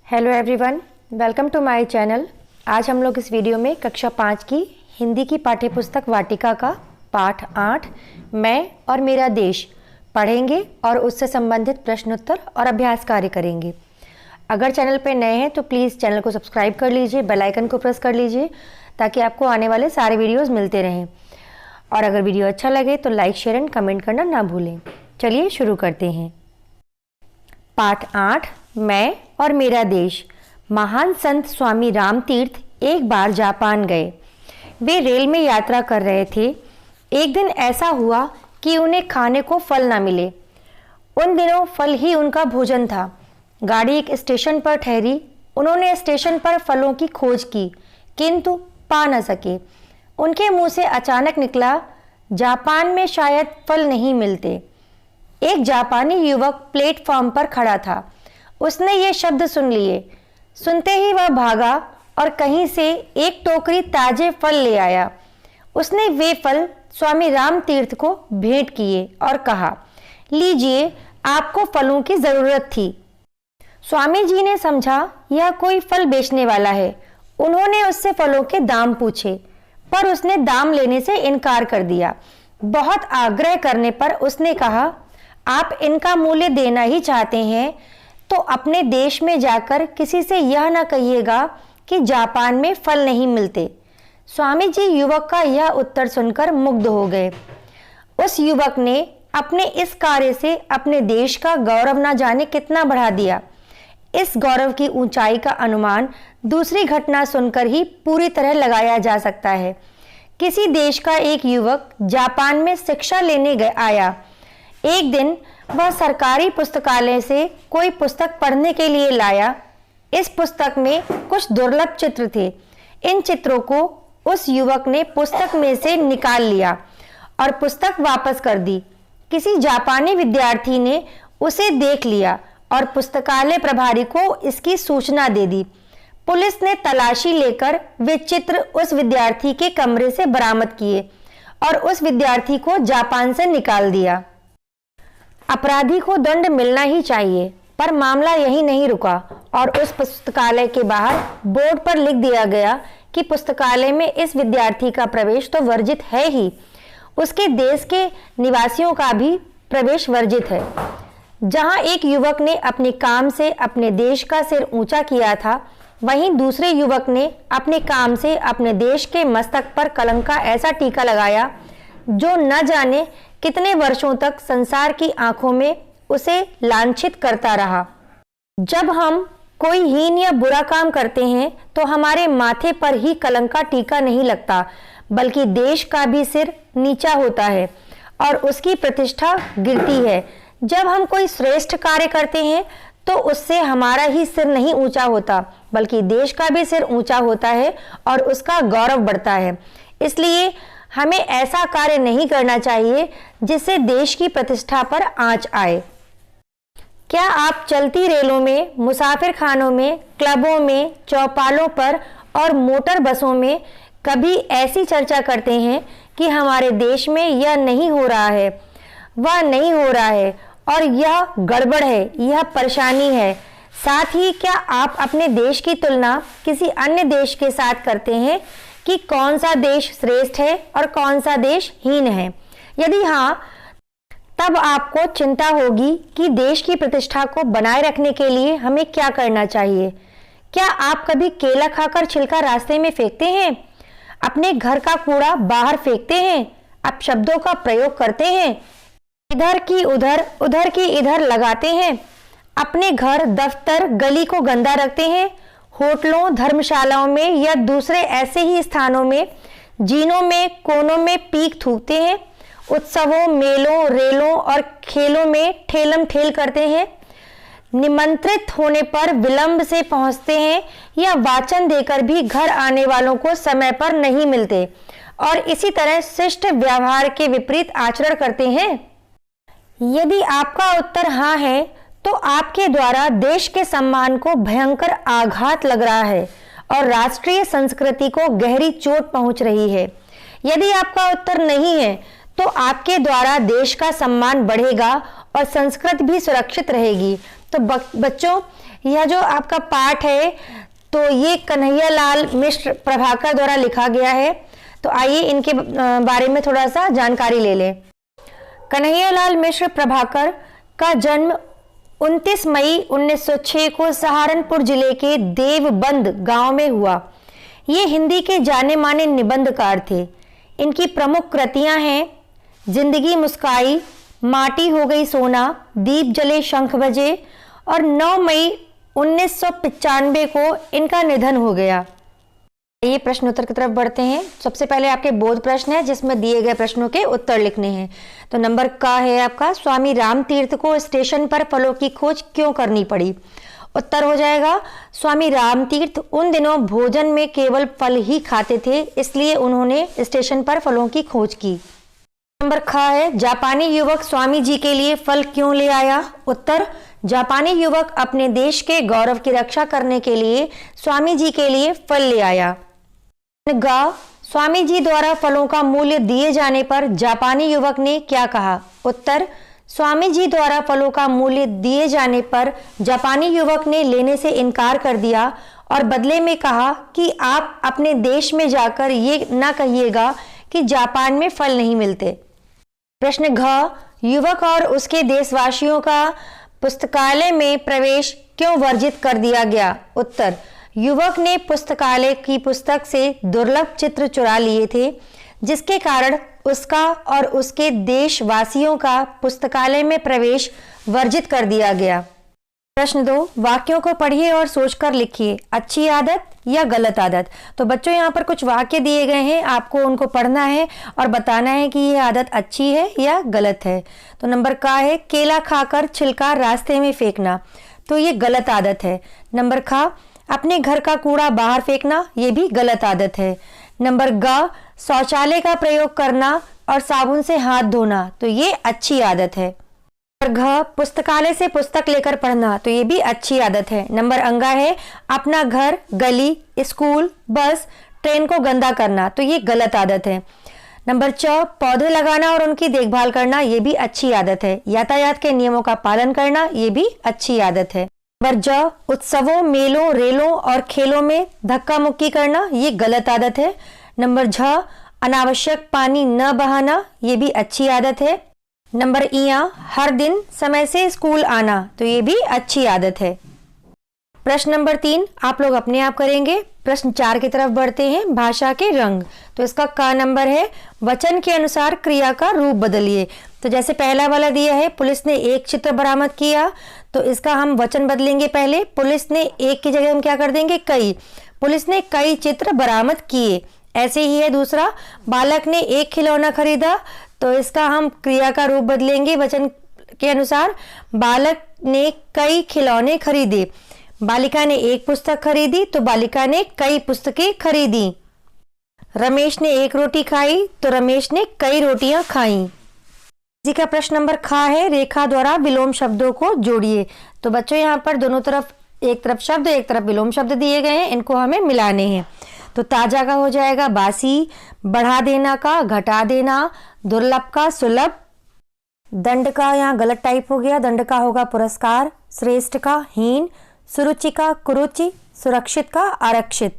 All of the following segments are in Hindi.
Hello everyone, welcome to my channel. आज हम लोग इस वीडियो में कक्षा 5 की हिंदी की पाठ्यपुस्तक वाटिका का पाठ 8 मैं और मेरा देश पढ़ेंगे और उससे संबंधित प्रश्नोत्तर और अभ्यास कार्य करेंगे। अगर चैनल पर नए हैं तो प्लीज़ चैनल को सब्सक्राइब कर लीजिए, बेल आइकन को प्रेस कर लीजिए ताकि आपको आने वाले सारे वीडियोज़ मिलते रहें। और अगर वीडियो अच्छा लगे तो लाइक, शेयर एंड कमेंट करना ना भूलें। चलिए शुरू करते हैं। पाठ 8 मैं और मेरा देश। महान संत स्वामी रामतीर्थ एक बार जापान गए। वे रेल में यात्रा कर रहे थे। एक दिन ऐसा हुआ कि उन्हें खाने को फल न मिले। उन दिनों फल ही उनका भोजन था। गाड़ी एक स्टेशन पर ठहरी। उन्होंने स्टेशन पर फलों की खोज की किंतु पा न सके। उनके मुंह से अचानक निकला, जापान में शायद फल नहीं मिलते। एक जापानी युवक प्लेटफॉर्म पर खड़ा था। उसने ये शब्द सुन लिए। सुनते ही वह भागा और कहीं से एक टोकरी ताजे फल ले आया। उसने वे फल स्वामी रामतीर्थ को भेंट किए और कहा, लीजिए, आपको फलों की जरूरत थी। स्वामी जी ने समझा यह कोई फल बेचने वाला है। उन्होंने उससे फलों के दाम पूछे पर उसने दाम लेने से इनकार कर दिया। बहुत आग्रह करने पर उसने कहा, आप इनका मूल्य देना ही चाहते हैं तो अपने देश में जाकर किसी से यह ना कहिएगा कि जापान में फल नहीं मिलते। स्वामी जी युवक का यह उत्तर सुनकर मुग्ध हो गए। उस युवक ने अपने इस कार्य से अपने देश का गौरव ना जाने कितना बढ़ा दिया। इस गौरव की ऊंचाई का अनुमान दूसरी घटना सुनकर ही पूरी तरह लगाया जा सकता है। किसी देश का एक युवक जापान में शिक्षा लेने आया। एक दिन वह सरकारी पुस्तकालय से कोई पुस्तक पढ़ने के लिए लाया। इस पुस्तक में कुछ दुर्लभ चित्र थे। इन चित्रों को उस युवक ने पुस्तक में से निकाल लिया और पुस्तक वापस कर दी। किसी जापानी विद्यार्थी ने उसे देख लिया और पुस्तकालय प्रभारी को इसकी सूचना दे दी। पुलिस ने तलाशी लेकर वे चित्र उस विद्यार्थी के कमरे से बरामद किए और उस विद्यार्थी को जापान से निकाल दिया। अपराधी को दंड मिलना ही चाहिए, पर मामला यही नहीं रुका और उस पुस्तकालय के बाहर बोर्ड पर लिख दिया गया कि पुस्तकालय में इस विद्यार्थी का प्रवेश तो वर्जित है ही, उसके देश के निवासियों का भी प्रवेश वर्जित है। जहां एक युवक ने अपने काम से अपने देश का सिर ऊंचा किया था, वहीं दूसरे युवक ने अपने काम से अपने देश के मस्तक पर कलंक का ऐसा टीका लगाया जो न जाने कितने वर्षों तक संसार की आंखों में उसे लांछित करता रहा। जब हम कोई हीन या बुरा काम करते हैं तो हमारे माथे पर ही कलंक का टीका नहीं लगता, बल्कि देश का भी सिर नीचा होता है और उसकी प्रतिष्ठा गिरती है। जब हम कोई श्रेष्ठ कार्य करते हैं तो उससे हमारा ही सिर नहीं ऊंचा होता, बल्कि देश का भी सिर ऊंचा होता है और उसका गौरव बढ़ता है। इसलिए हमें ऐसा कार्य नहीं करना चाहिए जिससे देश की प्रतिष्ठा पर आंच आए। क्या आप चलती रेलों में, मुसाफिर खानों में, क्लबों में, चौपालों पर और मोटर बसों में कभी ऐसी चर्चा करते हैं कि हमारे देश में यह नहीं हो रहा है, वह नहीं हो रहा है और यह गड़बड़ है, यह परेशानी है। साथ ही क्या आप अपने देश की तुलना किसी अन्य देश के साथ करते हैं कि कौन सा देश श्रेष्ठ है और कौन सा देश हीन है? यदि हाँ, तब आपको चिंता होगी कि देश की प्रतिष्ठा को बनाए रखने के लिए हमें क्या करना चाहिए। क्या आप कभी केला खाकर छिलका रास्ते में फेंकते हैं? अपने घर का कूड़ा बाहर फेंकते हैं? अपशब्दों का प्रयोग करते हैं? इधर की उधर, उधर की इधर लगाते हैं? अपने घर, दफ्तर, गली को गंदा रखते हैं? होटलों, धर्मशालाओं में या दूसरे ऐसे ही स्थानों में जीनों में, कोनों में पीक थूकते हैं? उत्सवों, मेलों, रेलों और खेलों में ठेलम ठेल करते हैं? निमंत्रित होने पर विलंब से पहुंचते हैं या वाचन देकर भी घर आने वालों को समय पर नहीं मिलते और इसी तरह शिष्ट व्यवहार के विपरीत आचरण करते हैं? यदि आपका उत्तर हाँ है तो आपके द्वारा देश के सम्मान को भयंकर आघात लग रहा है और राष्ट्रीय संस्कृति को गहरी चोट पहुंच रही है। यदि आपका उत्तर नहीं है तो आपके द्वारा देश का सम्मान बढ़ेगा और संस्कृति भी सुरक्षित रहेगी। तो बच्चों, यह जो आपका पाठ है तो ये कन्हैयालाल मिश्र प्रभाकर द्वारा लिखा गया है। तो आइए इनके बारे में थोड़ा सा जानकारी ले लें। कन्हैयालाल मिश्र प्रभाकर का जन्म 29 मई 1906 को सहारनपुर जिले के देवबंद गांव में हुआ। ये हिंदी के जाने माने निबंधकार थे। इनकी प्रमुख कृतियां हैं जिंदगी मुस्काई, माटी हो गई सोना, दीप जले शंख बजे और 9 मई 1995 को इनका निधन हो गया। ये प्रश्न उत्तर की तरफ बढ़ते हैं। सबसे पहले आपके बोध प्रश्न है जिसमें दिए गए प्रश्नों के उत्तर लिखने हैं। तो नंबर का है आपका, स्वामी राम तीर्थ को स्टेशन पर फलों की खोज क्यों करनी पड़ी? उत्तर हो जाएगा, स्वामी राम तीर्थ उन दिनों भोजन में केवल फल ही खाते थे, इसलिए उन्होंने स्टेशन पर फलों की खोज की। नंबर खा है, जापानी युवक स्वामी जी के लिए फल क्यों ले आया? उत्तर, जापानी युवक अपने देश के गौरव की रक्षा करने के लिए स्वामी जी के लिए फल ले आया। गा, स्वामी जी द्वारा फलों का मूल्य दिए जाने पर जापानी युवक ने क्या कहा? उत्तर, स्वामी जी द्वारा फलों का मूल्य दिए जाने पर जापानी युवक ने लेने से इनकार कर दिया और बदले में कहा कि आप अपने देश में जाकर ये ना कहिएगा कि जापान में फल नहीं मिलते। प्रश्न घ, युवक और उसके देशवासियों का पुस्तकालय में प्रवेश क्यों वर्जित कर दिया गया? उत्तर, युवक ने पुस्तकालय की पुस्तक से दुर्लभ चित्र चुरा लिए थे, जिसके कारण उसका और उसके देशवासियों का पुस्तकालय में प्रवेश वर्जित कर दिया गया। प्रश्न 2, वाक्यों को पढ़िए और सोचकर लिखिए, अच्छी आदत या गलत आदत। तो बच्चों यहाँ पर कुछ वाक्य दिए गए हैं, आपको उनको पढ़ना है और बताना है कि ये आदत अच्छी है या गलत है। तो नंबर का है, केला खाकर छिलका रास्ते में फेंकना, तो ये गलत आदत है। नंबर खा, अपने घर का कूड़ा बाहर फेंकना, ये भी गलत आदत है। नंबर ग, शौचालय का प्रयोग करना और साबुन से हाथ धोना, तो ये अच्छी आदत है। नंबर घ, पुस्तकालय से पुस्तक लेकर पढ़ना, तो ये भी अच्छी आदत है। नंबर अंगा है, अपना घर, गली, स्कूल, बस, ट्रेन को गंदा करना, तो ये गलत आदत है। नंबर च, पौधे लगाना और उनकी देखभाल करना, ये भी अच्छी आदत है। यातायात के नियमों का पालन करना, ये भी अच्छी आदत है। नंबर ज, उत्सवों, मेलों, रेलों और खेलों में धक्का मुक्की करना, ये गलत आदत है। नंबर झ, अनावश्यक पानी न बहाना, ये भी अच्छी आदत है। नंबर इया, हर दिन समय से स्कूल आना, तो ये भी अच्छी आदत है। प्रश्न नंबर 3 आप लोग अपने आप करेंगे। प्रश्न 4 की तरफ बढ़ते हैं, भाषा के रंग। तो इसका का नंबर है, वचन के अनुसार क्रिया का रूप बदलिए। तो जैसे पहला वाला दिया है, पुलिस ने एक चित्र बरामद किया, तो इसका हम वचन बदलेंगे। पहले पुलिस ने एक की जगह हम क्या कर देंगे, कई। पुलिस ने कई चित्र बरामद किए। ऐसे ही है दूसरा, बालक ने एक खिलौना खरीदा, तो इसका हम क्रिया का रूप बदलेंगे वचन के अनुसार। बालक ने कई खिलौने खरीदे। बालिका ने एक पुस्तक खरीदी, तो बालिका ने कई पुस्तकें खरीदी। रमेश ने एक रोटी खाई, तो रमेश ने कई रोटियां खाई। जी का प्रश्न नंबर खा है, रेखा द्वारा विलोम शब्दों को जोड़िए। तो बच्चों यहाँ पर दोनों तरफ, एक तरफ शब्द एक तरफ विलोम शब्द दिए गए हैं, इनको हमें मिलाने हैं। तो ताजा का हो जाएगा बासी, बढ़ा देना का घटा देना, दुर्लभ का सुलभ, दंड का यहाँ गलत टाइप हो गया, दंड का होगा पुरस्कार, श्रेष्ठ का हीन, सुरुचि का कुरुचि, सुरक्षित का आरक्षित,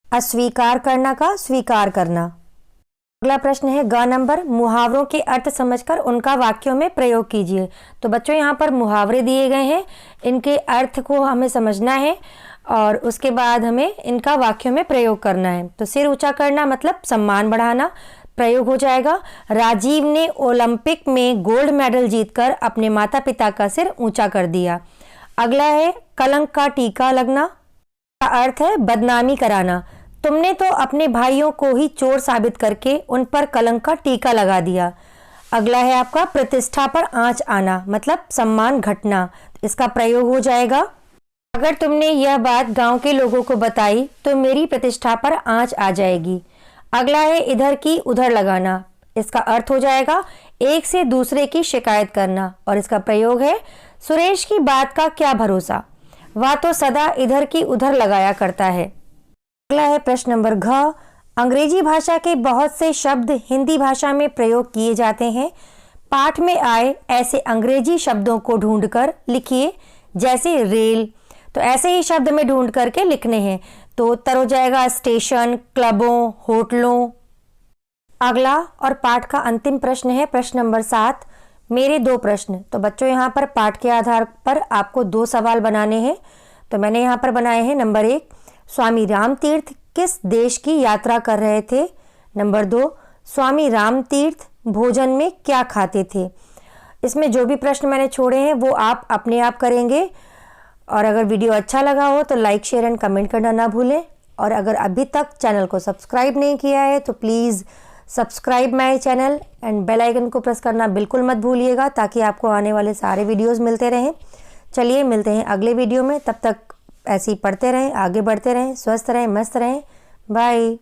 अस्वीकार करना का स्वीकार करना। अगला प्रश्न है ग नंबर, मुहावरों के अर्थ समझकर उनका वाक्यों में प्रयोग कीजिए। तो बच्चों यहाँ पर मुहावरे दिए गए हैं, इनके अर्थ को हमें समझना है और उसके बाद हमें इनका वाक्यों में प्रयोग करना है। तो सिर ऊंचा करना मतलब सम्मान बढ़ाना। प्रयोग हो जाएगा, राजीव ने ओलंपिक में गोल्ड मेडल जीतकर अपने माता पिता का सिर ऊंचा कर दिया। अगला है कलंक का टीका लगना, का अर्थ है बदनामी कराना। तुमने तो अपने भाइयों को ही चोर साबित करके उन पर कलंक का टीका लगा दिया। अगला है आपका प्रतिष्ठा पर आंच आना, मतलब सम्मान घटना। इसका प्रयोग हो जाएगा, अगर तुमने यह बात गांव के लोगों को बताई तो मेरी प्रतिष्ठा पर आंच आ जाएगी। अगला है इधर की उधर लगाना, इसका अर्थ हो जाएगा एक से दूसरे की शिकायत करना और इसका प्रयोग है सुरेश की बात का क्या भरोसा, वह तो सदा इधर की उधर लगाया करता है। अगला है प्रश्न नंबर घ, अंग्रेजी भाषा के बहुत से शब्द हिंदी भाषा में प्रयोग किए जाते हैं। पाठ में आए ऐसे अंग्रेजी शब्दों को ढूंढकर लिखिए, जैसे रेल, तो ऐसे ही शब्द में ढूंढ करके लिखने हैं। तो उत्तर हो जाएगा स्टेशन, क्लबों, होटलों। अगला और पाठ का अंतिम प्रश्न है प्रश्न नंबर 7, मेरे 2 प्रश्न। तो बच्चों यहाँ पर पाठ के आधार पर आपको 2 सवाल बनाने हैं। तो मैंने यहाँ पर बनाए हैं नंबर 1, स्वामी रामतीर्थ किस देश की यात्रा कर रहे थे। नंबर 2, स्वामी रामतीर्थ भोजन में क्या खाते थे। इसमें जो भी प्रश्न मैंने छोड़े हैं वो आप अपने आप करेंगे। और अगर वीडियो अच्छा लगा हो तो लाइक, शेयर एंड कमेंट करना ना भूलें। और अगर अभी तक चैनल को सब्सक्राइब नहीं किया है तो please subscribe my channel and bell icon को प्रेस करना बिल्कुल मत भूलिएगा, ताकि आपको आने वाले सारे वीडियोस मिलते रहें। चलिए मिलते हैं अगले वीडियो में, तब तक ऐसे ही पढ़ते रहें, आगे बढ़ते रहें, स्वस्थ रहें, मस्त रहें। बाय।